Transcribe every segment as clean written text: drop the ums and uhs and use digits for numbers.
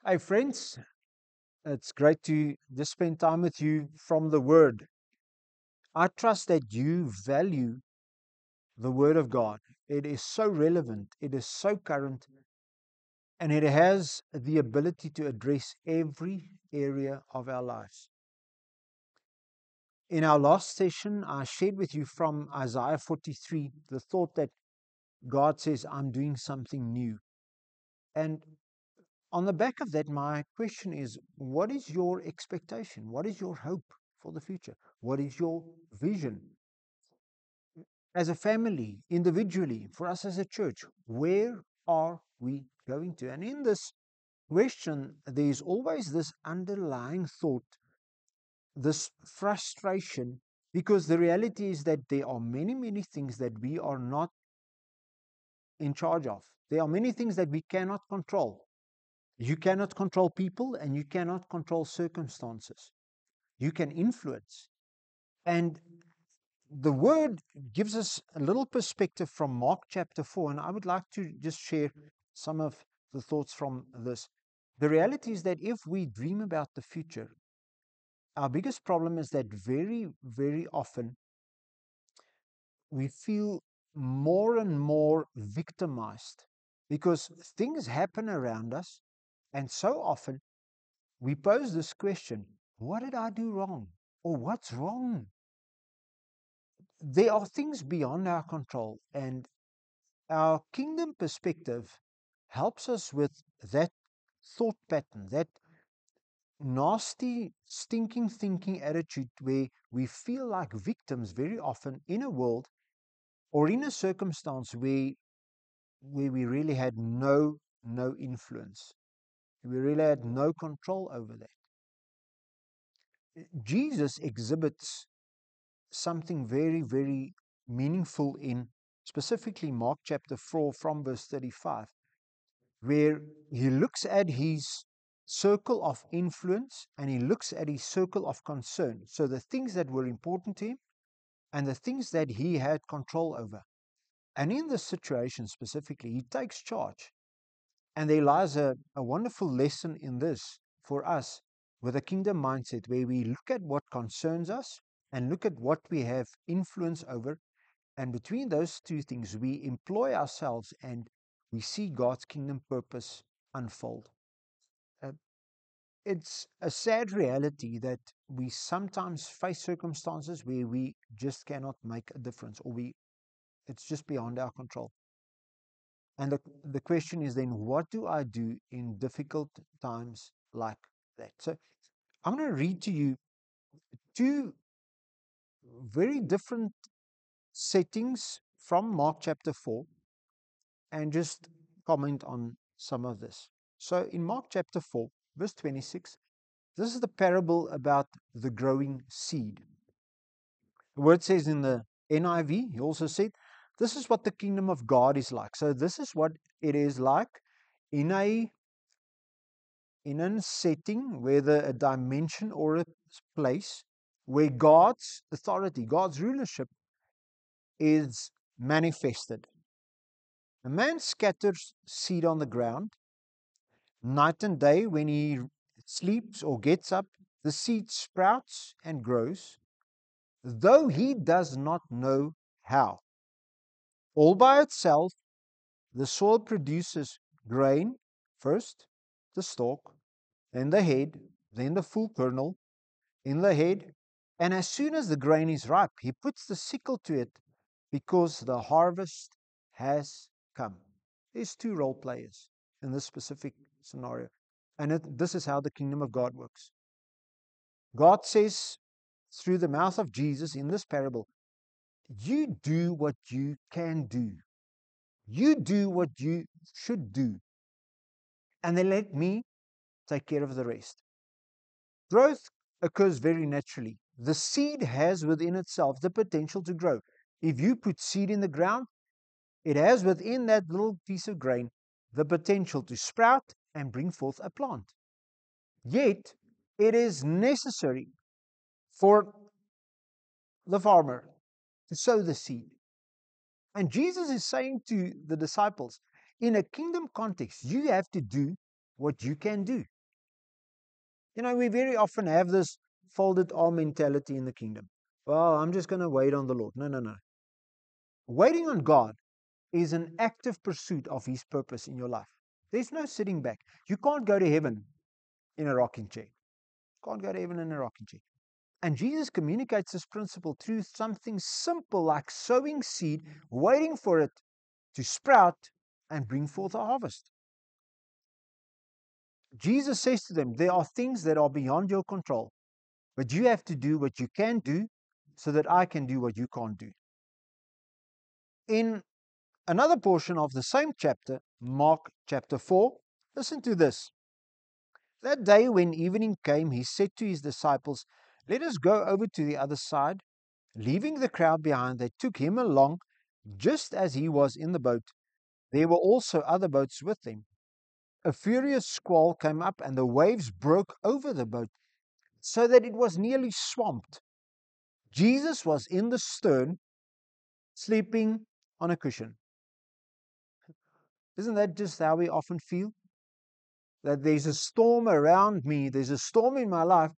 Hey, friends, it's great to just spend time with you from the Word. I trust that you value the Word of God. It is so relevant, it is so current, and it has the ability to address every area of our lives. In our last session, I shared with you from Isaiah 43 the thought that God says, I'm doing something new. And on the back of that, my question is, what is your expectation? What is your hope for the future? What is your vision? As a family, individually, for us as a church, where are we going to? And in this question, there's always this underlying thought, this frustration, because the reality is that there are many, many things that we are not in charge of. There are many things that we cannot control. You cannot control people and you cannot control circumstances. You can influence. And the word gives us a little perspective from Mark chapter 4, and I would like to just share some of the thoughts from this. The reality is that if we dream about the future, our biggest problem is that very, very often we feel more and more victimized because things happen around us, and so often we pose this question: what did I do wrong? Or what's wrong? There are things beyond our control, and our kingdom perspective helps us with that thought pattern, that nasty, stinking thinking attitude where we feel like victims very often in a world or in a circumstance where we really had no influence. We really had no control over that. Jesus exhibits something very, very meaningful in specifically Mark chapter 4 from verse 35, where he looks at his circle of influence and he looks at his circle of concern. So the things that were important to him and the things that he had control over. And in this situation specifically, he takes charge. And there lies a wonderful lesson in this for us with a kingdom mindset where we look at what concerns us and look at what we have influence over. And between those two things, we employ ourselves and we see God's kingdom purpose unfold. Uh, it's a sad reality that we sometimes face circumstances where we just cannot make a difference, or it's just beyond our control. And the question is then, what do I do in difficult times like that? So I'm going to read to you two very different settings from Mark chapter 4 and just comment on some of this. So in Mark chapter 4, verse 26, this is the parable about the growing seed. The word says in the NIV, he also said, this is what the kingdom of God is like. So this is what it is like in a setting, whether a dimension or a place where God's authority, God's rulership is manifested. A man scatters seed on the ground. Night and day, when he sleeps or gets up, the seed sprouts and grows, though he does not know how. All by itself, the soil produces grain, first the stalk, then the head, then the full kernel in the head. And as soon as the grain is ripe, he puts the sickle to it because the harvest has come. There's two role players in this specific scenario. And this is how the kingdom of God works. God says through the mouth of Jesus in this parable, you do what you can do. You do what you should do. And then let me take care of the rest. Growth occurs very naturally. The seed has within itself the potential to grow. If you put seed in the ground, it has within that little piece of grain the potential to sprout and bring forth a plant. Yet, it is necessary for the farmer to sow the seed. And Jesus is saying to the disciples, in a kingdom context, you have to do what you can do. We very often have this folded arm mentality in the kingdom. Well, I'm just going to wait on the Lord. No, no, no. Waiting on God is an active pursuit of His purpose in your life. There's no sitting back. You can't go to heaven in a rocking chair. Can't go to heaven in a rocking chair. And Jesus communicates this principle through something simple like sowing seed, waiting for it to sprout and bring forth a harvest. Jesus says to them, there are things that are beyond your control, but you have to do what you can do so that I can do what you can't do. In another portion of the same chapter, Mark chapter 4, listen to this. That day when evening came, he said to his disciples, let us go over to the other side. Leaving the crowd behind, they took him along just as he was in the boat. There were also other boats with him. A furious squall came up and the waves broke over the boat so that it was nearly swamped. Jesus was in the stern, sleeping on a cushion. Isn't that just how we often feel? That there's a storm around me, there's a storm in my life,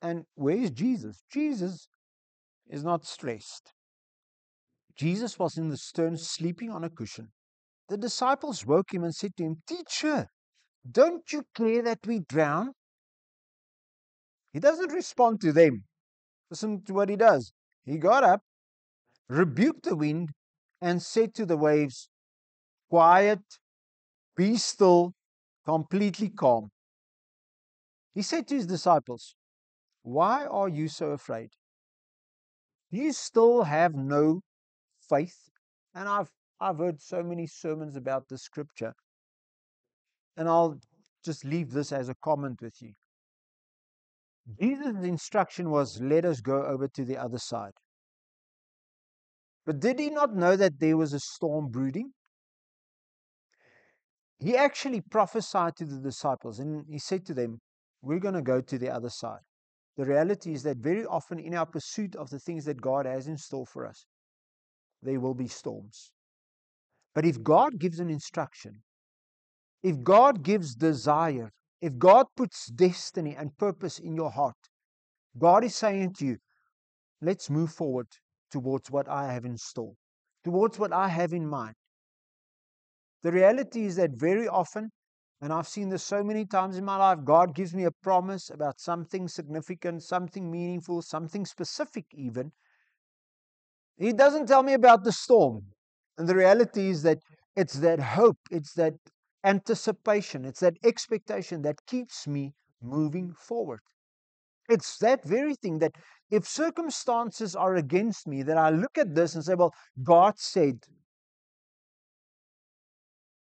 and where is Jesus? Jesus is not stressed. Jesus was in the stern, sleeping on a cushion. The disciples woke him and said to him, Teacher, don't you care that we drown? He doesn't respond to them. Listen to what he does. He got up, rebuked the wind, and said to the waves, quiet, be still, completely calm. He said to his disciples, why are you so afraid? Do you still have no faith? And I've heard so many sermons about this scripture. And I'll just leave this as a comment with you. Jesus' instruction was, let us go over to the other side. But did he not know that there was a storm brooding? He actually prophesied to the disciples and he said to them, we're going to go to the other side. The reality is that very often in our pursuit of the things that God has in store for us, there will be storms. But if God gives an instruction, if God gives desire, if God puts destiny and purpose in your heart, God is saying to you, let's move forward towards what I have in store, towards what I have in mind. The reality is that very often, and I've seen this so many times in my life, God gives me a promise about something significant, something meaningful, something specific even. He doesn't tell me about the storm. And the reality is that it's that hope, it's that anticipation, it's that expectation that keeps me moving forward. It's that very thing that if circumstances are against me, that I look at this and say, well, God said.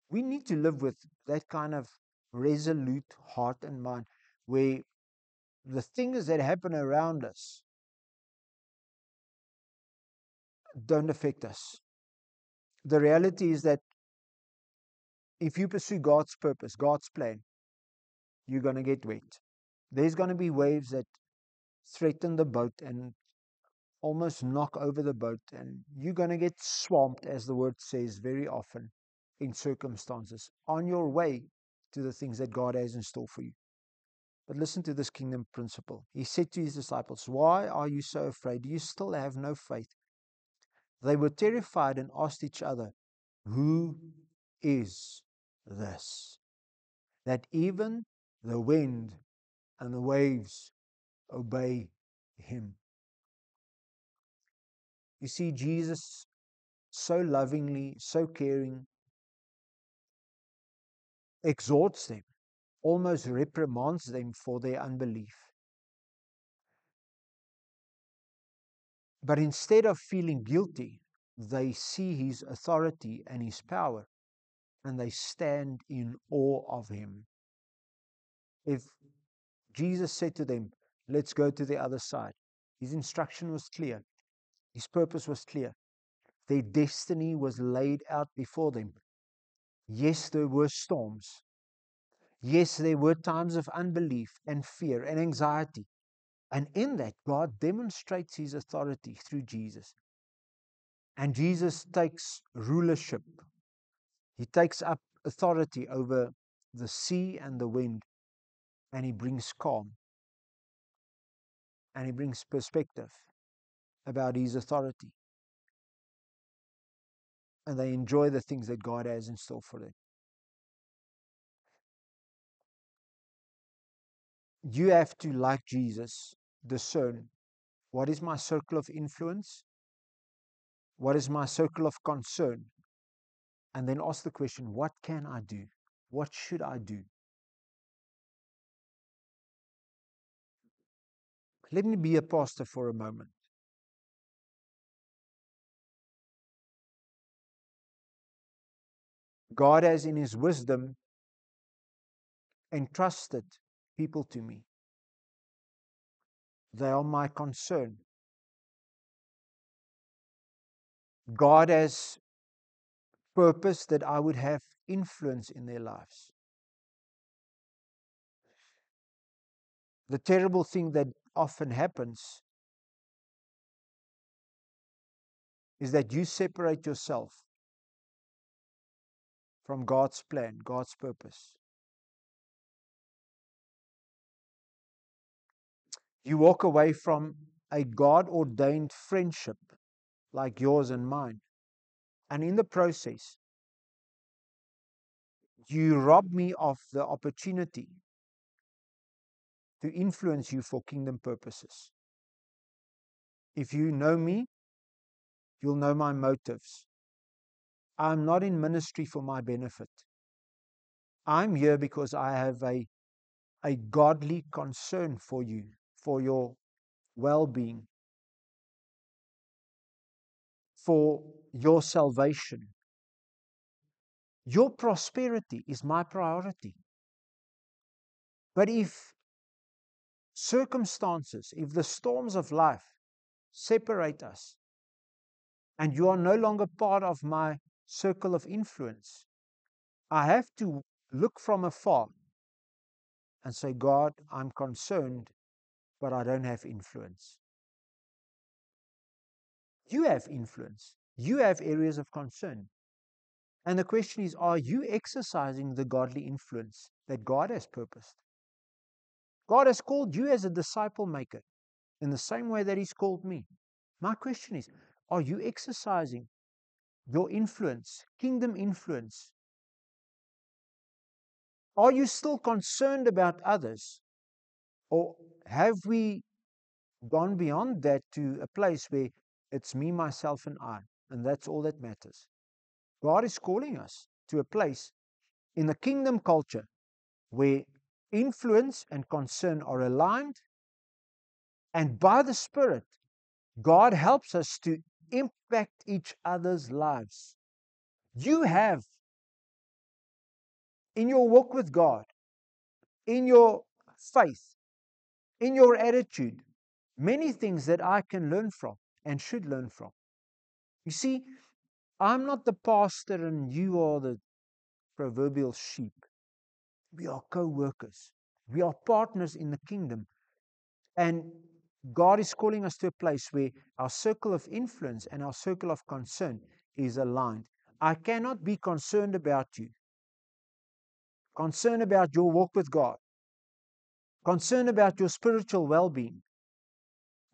We need to live with that kind of resolute heart and mind where the things that happen around us don't affect us. The reality is that if you pursue God's purpose, God's plan, you're going to get wet. There's going to be waves that threaten the boat and almost knock over the boat, and you're going to get swamped, as the word says very often, in circumstances on your way to the things that God has in store for you. But listen to this kingdom principle. He said to his disciples, why are you so afraid? Do you still have no faith? They were terrified and asked each other, who is this? That even the wind and the waves obey him. You see, Jesus, so lovingly, so caring, exhorts them, almost reprimands them for their unbelief. But instead of feeling guilty, they see his authority and his power, and they stand in awe of him. If Jesus said to them, let's go to the other side, his instruction was clear. His purpose was clear. Their destiny was laid out before them. Yes, there were storms. Yes, there were times of unbelief and fear and anxiety. And in that, God demonstrates his authority through Jesus. And Jesus takes rulership. He takes up authority over the sea and the wind, and he brings calm, and he brings perspective about his authority. And they enjoy the things that God has in store for them. You have to, like Jesus, discern what is my circle of influence, what is my circle of concern, and then ask the question, what can I do? What should I do? Let me be a pastor for a moment. God has, in His wisdom, entrusted people to me. They are my concern. God has purposed that I would have influence in their lives. The terrible thing that often happens is that you separate yourself from God's plan, God's purpose. You walk away from a God-ordained friendship like yours and mine. And in the process, you rob me of the opportunity to influence you for kingdom purposes. If you know me, you'll know my motives. I'm not in ministry for my benefit. I'm here because I have a godly concern for you, for your well-being, for your salvation. Your prosperity is my priority. But if circumstances, if the storms of life separate us, and you are no longer part of my circle of influence, I have to look from afar and say, God, I'm concerned, but I don't have influence. You have influence. You have areas of concern. And the question is, are you exercising the godly influence that God has purposed? God has called you as a disciple maker in the same way that He's called me. My question is, are you exercising your influence, kingdom influence? Are you still concerned about others? Or have we gone beyond that to a place where it's me, myself, and I, and that's all that matters? God is calling us to a place in the kingdom culture where influence and concern are aligned, and by the Spirit, God helps us to impact each other's lives. You have, in your walk with God, in your faith, in your attitude, many things that I can learn from and should learn from. You see, I'm not the pastor and you are the proverbial sheep. We are co-workers. We are partners in the kingdom. And God is calling us to a place where our circle of influence and our circle of concern is aligned. I cannot be concerned about you, concerned about your walk with God, concerned about your spiritual well-being,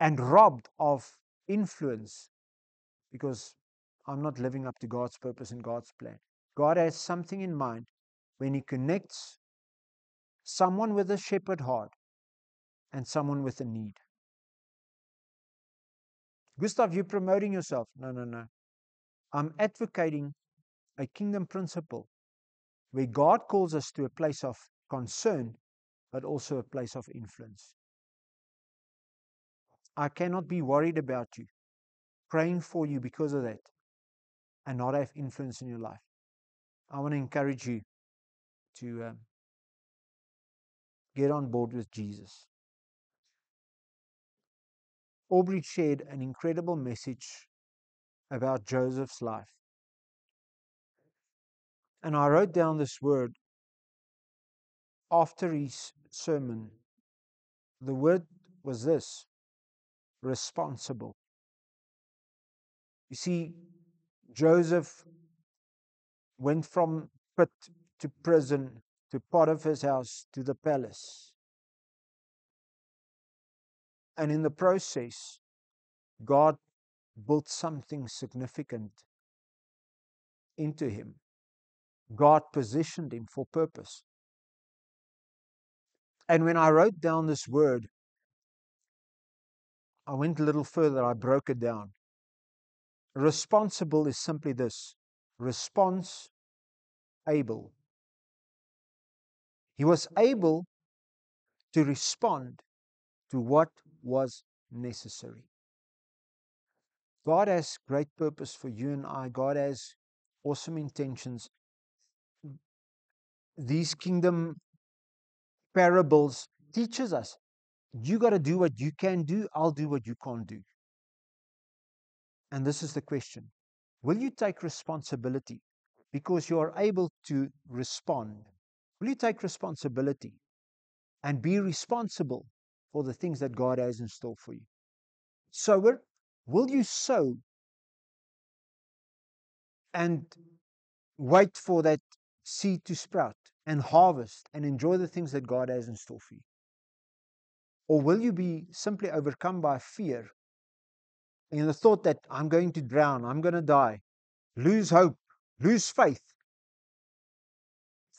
and robbed of influence because I'm not living up to God's purpose and God's plan. God has something in mind when He connects someone with a shepherd heart and someone with a need. Gustav, you're promoting yourself. No. I'm advocating a kingdom principle where God calls us to a place of concern, but also a place of influence. I cannot be worried about you, praying for you because of that, and not have influence in your life. I want to encourage you to get on board with Jesus. Aubrey shared an incredible message about Joseph's life. And I wrote down this word after his sermon. The word was this: responsible. You see, Joseph went from pit to prison to Potiphar's house, to the palace. And in the process, God built something significant into him. God positioned him for purpose. And when I wrote down this word, I went a little further, I broke it down. Responsible is simply this: response able. He was able to respond to what was necessary. God has great purpose for you and I. God has awesome intentions. These kingdom parables teaches us, you got to do what you can do, I'll do what you can't do. And this is the question: will you take responsibility because you are able to respond? Will you take responsibility and be responsible for the things that God has in store for you? Sower, will you sow and wait for that seed to sprout and harvest and enjoy the things that God has in store for you? Or will you be simply overcome by fear and the thought that I'm going to drown, I'm going to die, lose hope, lose faith?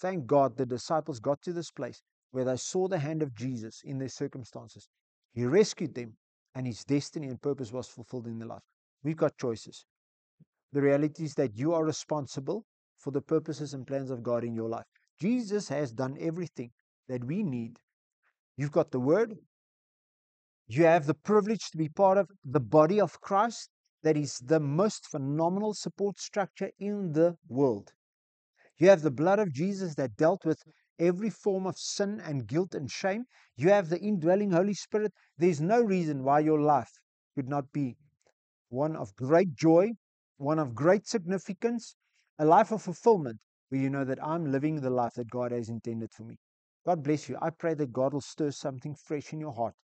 Thank God the disciples got to this place where they saw the hand of Jesus in their circumstances. He rescued them, and his destiny and purpose was fulfilled in their life. We've got choices. The reality is that you are responsible for the purposes and plans of God in your life. Jesus has done everything that we need. You've got the word. You have the privilege to be part of the body of Christ that is the most phenomenal support structure in the world. You have the blood of Jesus that dealt with every form of sin and guilt and shame. You have the indwelling Holy Spirit. There's no reason why your life could not be one of great joy, one of great significance, a life of fulfillment where you know that I'm living the life that God has intended for me. God bless you. I pray that God will stir something fresh in your heart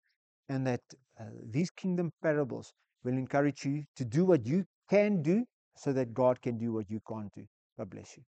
and that these kingdom parables will encourage you to do what you can do so that God can do what you can't do. God bless you.